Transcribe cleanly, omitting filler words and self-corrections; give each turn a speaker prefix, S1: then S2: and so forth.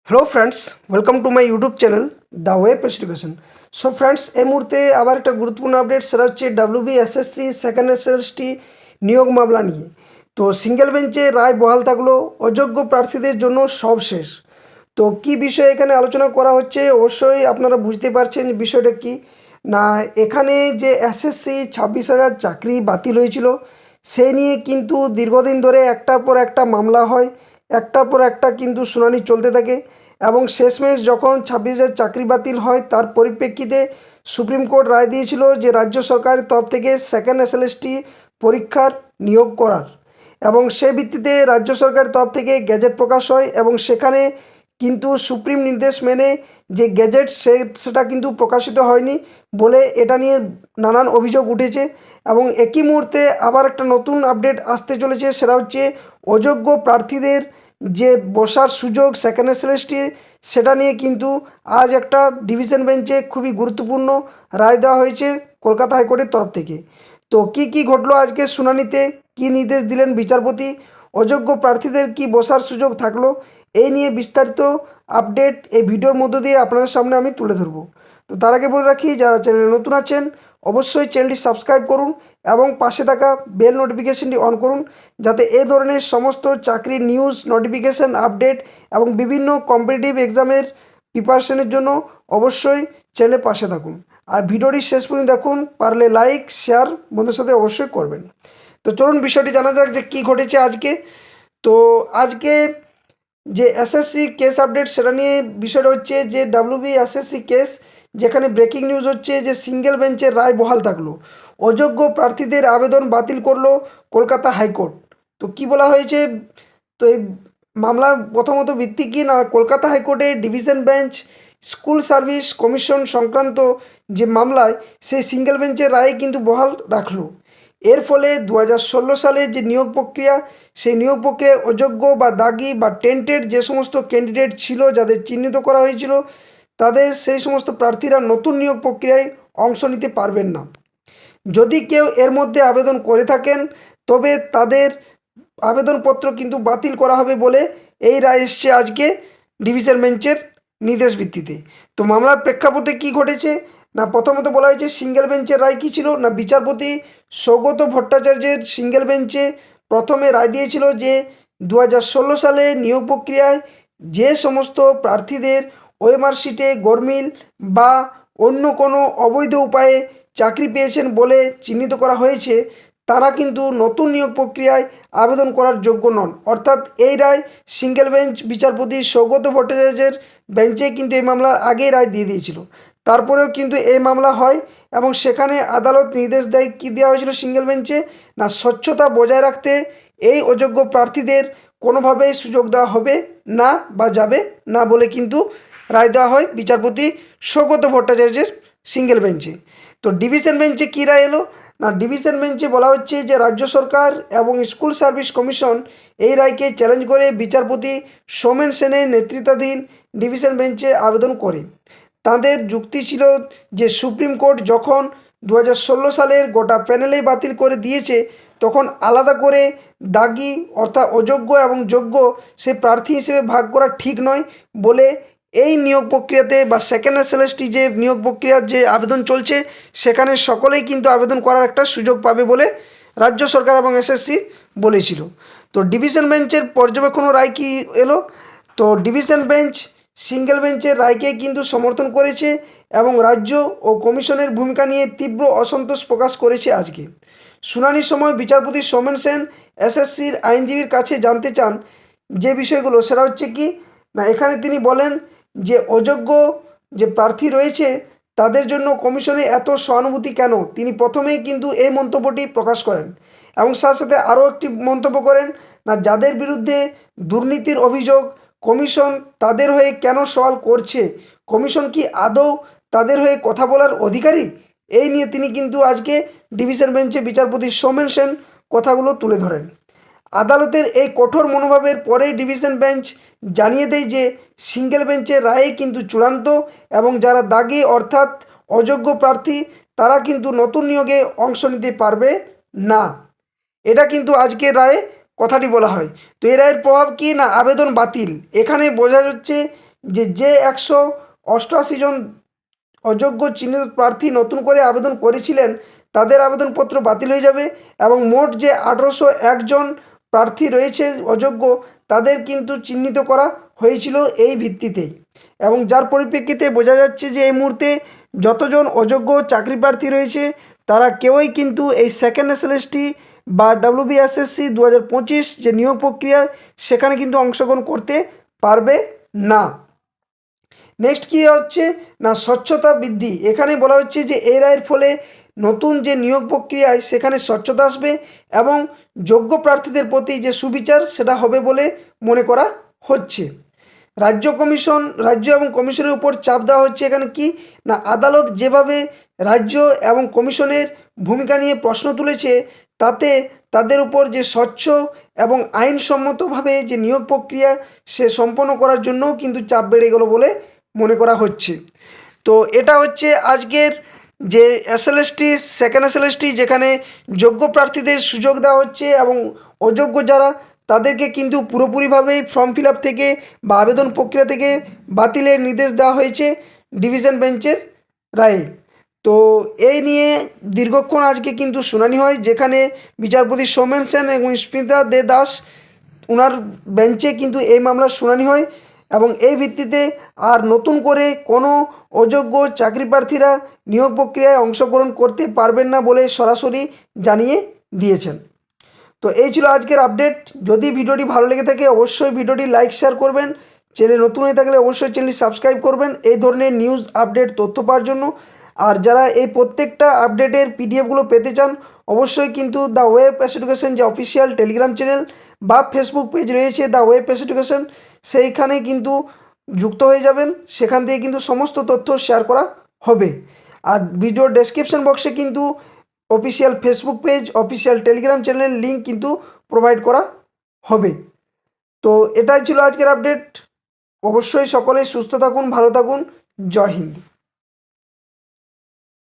S1: Hello friends, welcome to my YouTube channel the web education. So friends, এই মুহূর্তে আবার একটা গুরুত্বপূর্ণ আপডেট, সেটা হচ্ছে ডাব্লিউবিএসএসসি সেকেন্ড এসএসটি নিয়োগ মামলা নিয়ে। তো সিঙ্গেল বেঞ্চে রায় বহাল থাকলো, অযোগ্য প্রার্থীদের জন্য সব শেষ। তো কি বিষয়ে এখানে আলোচনা করা হচ্ছে, অবশ্যই আপনারা বুঝতে পারছেন বিষয়টা কি না। এখানে যে এসএসসি 26,000 চাকরি বাতিল হয়েছিল, সেই নিয়ে কিন্তু দীর্ঘদিন ধরে একটার পর একটা মামলা হয়, একটার পর একটা কিন্তু শুনানি চলতে থাকে এবং শেষমেশ যখন 26,000 চাকরি বাতিল হয়, তার পরিপ্রেক্ষিতে সুপ্রিম কোর্ট রায় দিয়েছিল যে রাজ্য সরকারের তরফ থেকে সেকেন্ড এসএলএসটি পরীক্ষার নিয়োগ করার, এবং সে ভিত্তিতে রাজ্য সরকারের তরফ থেকে গেজেট প্রকাশ হয় এবং সেখানে কিন্তু সুপ্রিম নির্দেশ মেনে যে গেজেট সেটা কিন্তু প্রকাশিত হয়নি বলে এটা নিয়ে নানান অভিযোগ উঠেছে। এবং একই মুহূর্তে আবার একটা নতুন আপডেট আসতে চলেছে, সেটা হচ্ছে অযোগ্য প্রার্থীদের যে বসার সুযোগ সেকেন্ড এসএলএসটি, সেটা নিয়ে কিন্তু আজ একটা ডিভিশন বেঞ্চে খুবই গুরুত্বপূর্ণ রায় দেওয়া হয়েছে কলকাতা হাইকোর্টের তরফ থেকে। তো কি ঘটলো আজকে শুনানিতে, কি নির্দেশ দিলেন বিচারপতি, অযোগ্য প্রার্থীদের কি বসার সুযোগ থাকলো, এই নিয়ে বিস্তারিত আপডেট এই ভিডিওর মধ্য দিয়ে আপনাদের সামনে আমি তুলে ধরবো। তো তার আগে বলে রাখি, যারা চ্যানেলে নতুন আছেন অবশ্যই চ্যানেলটি সাবস্ক্রাইব করুন এবং পাশে থাকা বেল নোটিফিকেশনটি অন করুন, যাতে এই ধরনের সমস্ত চাকরির নিউজ, নোটিফিকেশান, আপডেট এবং বিভিন্ন কম্পিটিটিভ এক্সামের প্রিপারেশনের জন্য অবশ্যই চ্যানেলের পাশে থাকুন। আর ভিডিওটি শেষ পর্যন্ত দেখুন, পারলে লাইক শেয়ার বন্ধুর সাথে অবশ্যই করবেন। তো চলুন বিষয়টি জানা যাক যে কী ঘটেছে আজকে। তো আজকে যে এসএসসি কেস আপডেট, সেটা নিয়ে বিষয়টা হচ্ছে যে ডাব্লিউবিএসএসসি কেস, যেখানে ব্রেকিং নিউজ হচ্ছে যে সিঙ্গেল বেঞ্চের রায় বহাল থাকলো, অযোগ্য প্রার্থীদের আবেদন বাতিল করলো কলকাতা হাইকোর্ট। তো কি বলা হয়েছে, তো এই মামলার প্রথমত ভিত্তি কি না, কলকাতা হাইকোর্টের division bench school service commission সংক্রান্ত যে মামলায় সেই সিঙ্গেল বেঞ্চের রায় কিন্তু বহাল রাখলো। এর ফলে 2016 সালে যে নিয়োগ প্রক্রিয়া, সেই নিয়োগ প্রক্রিয়ায় অযোগ্য বা দাগি বা টেন্টেড যে সমস্ত ক্যান্ডিডেট ছিল, যাদের চিহ্নিত করা হয়েছিল, তাদের সেই সমস্ত প্রার্থীরা নতুন নিয়োগ প্রক্রিয়ায় অংশ নিতে পারবেন না। যদি কেউ এর মধ্যে আবেদন করে থাকেন, তবে তাদের আবেদনপত্র কিন্তু বাতিল করা হবে বলে এই রায় এসছে আজকে ডিভিশন বেঞ্চের নির্দেশ ভিত্তিতে। তো মামলার প্রেক্ষাপটে কি ঘটেছে না, প্রথমত বলা হয়েছে সিঙ্গেল বেঞ্চের রায় কী ছিল না, বিচারপতি সৌগত ভট্টাচার্যের সিঙ্গেল বেঞ্চে প্রথমে রায় দিয়েছিল যে 2016 সালে নিয়োগ প্রক্রিয়ায় যে সমস্ত প্রার্থীদের ওএমআর শিটে গরমিল বা অন্য কোনো অবৈধ উপায়ে চাকরি পেয়েছেন বলে চিহ্নিত করা হয়েছে, তারা কিন্তু নতুন নিয়োগ প্রক্রিয়ায় আবেদন করার যোগ্য নন। অর্থাৎ এই রায় সিঙ্গেল বেঞ্চ বিচারপতি সৌগত ভট্টাচার্যের বেঞ্চে কিন্তু এই মামলার আগেই রায় দিয়ে দিয়েছিল। তারপরেও কিন্তু এই মামলা হয় এবং সেখানে আদালত নির্দেশ দেয়, কী দেওয়া হয়েছিল সিঙ্গেল বেঞ্চে না, স্বচ্ছতা বজায় রাখতে এই অযোগ্য প্রার্থীদের কোনোভাবেই সুযোগ দেওয়া হবে না বা যাবে না বলে কিন্তু রায় দেওয়া হয় বিচারপতি সৌগত ভট্টাচার্যের সিঙ্গেল বেঞ্চে। তো ডিভিশন বেঞ্চে কী রায় এলো না, ডিভিশন বেঞ্চে বলা হচ্ছে যে রাজ্য সরকার এবং স্কুল সার্ভিস কমিশন এই রায়কে চ্যালেঞ্জ করে বিচারপতি সোমেন সেনের নেতৃত্বাধীন ডিভিশন বেঞ্চে আবেদন করে। তাদের যুক্তি ছিল যে সুপ্রিম কোর্ট যখন 2016 সালের গোটা প্যানেলেই বাতিল করে দিয়েছে, তখন আলাদা করে দাগি অর্থাৎ অযোগ্য এবং যোগ্য সে প্রার্থী হিসেবে ভাগ করা ঠিক নয় বলে এই নিয়োগ প্রক্রিয়াতে বা সেকেন্ড এসএলএসটি যে নিয়োগ প্রক্রিয়ার যে আবেদন চলছে, সেখানে সকলেই কিন্তু আবেদন করার একটা সুযোগ পাবে বলে রাজ্য সরকার এবং এসএসসি বলেছিল। তো ডিভিশন বেঞ্চের পর্যবেক্ষণ রায় কি এলো, তো ডিভিশন বেঞ্চ সিঙ্গেল বেঞ্চের রায়কে কিন্তু সমর্থন করেছে এবং রাজ্য ও কমিশনের ভূমিকা নিয়ে তীব্র অসন্তোষ প্রকাশ করেছে। আজকে শুনানির সময় বিচারপতি সোমেন সেন এসএসসির আইনজীবীর কাছে জানতে চান যে বিষয়গুলো, সেটা হচ্ছে কি না, এখানে তিনি বলেন যে অযোগ্য যে প্রার্থী রয়েছে তাদের জন্য কমিশনে এত সহানুভূতি কেন, তিনি প্রথমেই কিন্তু এই মন্তব্যটি প্রকাশ করেন এবং সাথে সাথে আরও একটি মন্তব্য করেন না, যাদের বিরুদ্ধে দুর্নীতির অভিযোগ, কমিশন তাদের হয়ে কেন সওয়াল করছে, কমিশন কি আদৌ তাদের হয়ে কথা বলার অধিকারী, এই নিয়ে তিনি কিন্তু আজকে ডিভিশন বেঞ্চে বিচারপতি সোমেন সেন কথাগুলো তুলে ধরেন। আদালতের এই কঠোর মনোভাবের পরেই ডিভিশন বেঞ্চ জানিয়ে দেয় যে সিঙ্গেল বেঞ্চের রায়ে কিন্তু চূড়ান্ত এবং যারা দাগি অর্থাৎ অযোগ্য প্রার্থী তারা কিন্তু নতুন নিয়োগে অংশ নিতে পারবে না। এটা কিন্তু আজকের রায়ে কথাটি বলা হয়। তো এই রায়ের প্রভাব কী না, আবেদন বাতিল। এখানে বোঝা যাচ্ছে যে 188 জন অযোগ্য চিহ্নিত প্রার্থী নতুন করে আবেদন করেছিলেন তাদের আবেদনপত্র বাতিল হয়ে যাবে এবং মোট যে 1801 জন প্রার্থী রয়েছে অযোগ্য তাদের কিন্তু চিহ্নিত করা হয়েছিল এই ভিত্তিতেই, এবং যার পরিপ্রেক্ষিতে বোঝা যাচ্ছে যে এই মুহূর্তে যতজন অযোগ্য চাকরি প্রার্থী রয়েছে তারা কেউই কিন্তু এই সেকেন্ড এসএলএসটি বা WBSSC 2025 যে নিয়োগ প্রক্রিয়া সেখানে কিন্তু অংশগ্রহণ করতে পারবে না। নেক্সট কী হচ্ছে না স্বচ্ছতা বৃদ্ধি। এখানে বলা হচ্ছে যে এই রায়ের ফলে নতুন যে নিয়োগ প্রক্রিয়ায় সেখানে স্বচ্ছতা আসবে এবং যোগ্য প্রার্থীদের প্রতি যে সুবিচার সেটা হবে বলে মনে করা হচ্ছে। রাজ্য এবং কমিশনের উপর চাপ দেওয়া হচ্ছে। এখানে কি না আদালত যেভাবে রাজ্য এবং কমিশনের ভূমিকা নিয়ে প্রশ্ন তুলেছে তাতে তাদের উপর যে স্বচ্ছ এবং আইনসম্মতভাবে যে নিয়োগ প্রক্রিয়া সে সম্পন্ন করার জন্যও কিন্তু চাপ বেড়ে গেল বলে মনে করা হচ্ছে। তো এটা হচ্ছে আজকের যে এসএলএসটি সেকেন্ড এসএলএসটি যেখানে যোগ্য প্রার্থীদের সুযোগ দেওয়া হচ্ছে এবং অযোগ্য যারা তাদেরকে কিন্তু পুরোপুরিভাবে ফর্ম ফিল আপ থেকে বা আবেদন প্রক্রিয়া থেকে বাতিলের নির্দেশ দেওয়া হয়েছে ডিভিশন বেঞ্চের রায়ে। তো এই নিয়ে দীর্ঘক্ষণ আজকে কিন্তু শুনানি হয়, যেখানে বিচারপতি সৌমেন সেন এবং স্মিতা দে দাস ওনার বেঞ্চে কিন্তু এই মামলার শুনানি হয় এবং এই ভিত্তিতে আর নতুন করে কোনো অযোগ্য চাকরি প্রার্থীরা নিয়োগ প্রক্রিয়ায় অংশগ্রহণ করতে পারবেন না বলে সরাসরি জানিয়ে দিয়েছেন। তো এই ছিল আজকের আপডেট। যদি ভিডিওটি ভালো লেগে থাকে অবশ্যই ভিডিওটি লাইক শেয়ার করবেন, চ্যানেল নতুন হয়ে থাকলে অবশ্যই চ্যানেলটি সাবস্ক্রাইব করবেন এই ধরনের নিউজ আপডেট তথ্য পাওয়ার জন্য। আর যারা এই প্রত্যেকটা আপডেটের পিডিএফগুলো পেতে চান অবশ্যই কিন্তু দ্য ওয়ে পেস এডুকেশন যে অফিসিয়াল টেলিগ্রাম চ্যানেল বা ফেসবুক পেজ রয়েছে দ্য ওয়ে পেস এডুকেশন সেইখানে কিন্তু যুক্ত হয়ে যাবেন, সেখান থেকে কিন্তু সমস্ত তথ্য শেয়ার করা হবে। আর ভিডিওর ডেসক্রিপশন বক্সে কিন্তু official Facebook page official Telegram চ্যানেলের লিঙ্ক কিন্তু প্রোভাইড করা হবে। তো এটাই ছিল আজকের আপডেট। অবশ্যই সকলেই সুস্থ থাকুন, ভালো থাকুন। জয় হিন্দ।